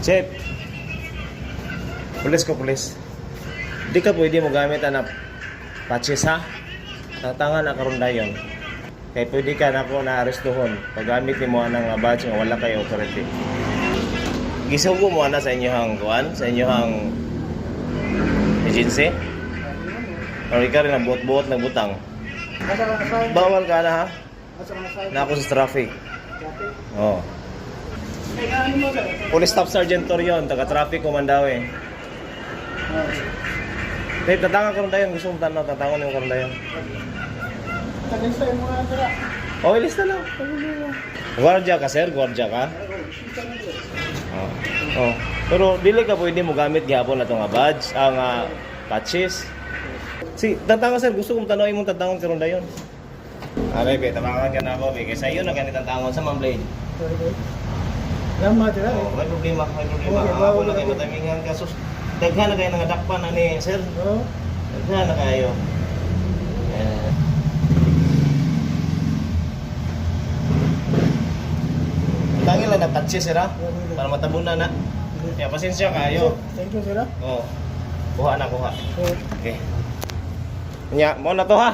Chef. Pulis ko, pulis. Di ka pwede mo gamit anak patches ha. Tatangan na karon dayon. Kaya pwede ka na ko na-arestuhon. Paggamit ni mo anang badge nga wala kayo authority. Gisugo mo ana sa inyong kuan, sa inyong agency. O ikaw rin ang buot-buot na butang. Bawal ka na ha. Na ako sa traffic. Oh. Police Staff Sergeant Torion, taga-traffic Mandaue eh. Dahil tatangan ka rin tayo, gusto mong tanaw, tatangan yung karon tayo. Oh, ilis na lang. Guardia ka sir, guardia ka? Oh. Pero dili ka pwede mo gamit gihapon na itong badge, ang patches. Si, tatangan sir, gusto kong tanawin mong tatangan karon dayon. Aray, be, tatangan ka na ako, be. Kaya sa'yo na ganit ang tangon sa Mamblade. Lama tira. Oh, may problema, may problema. Ako na kayo matamingan ka. Sus, daghan na kayo nangadakpan na ni sir. Oo. Daghan na kayo. Tangin lang na patches, sir ha? Para matabunan na. Kaya pasensya kayo. Thank you, sir. Oo. Kuha na, kuha. Okay. Okay. Nya, mo na to ha?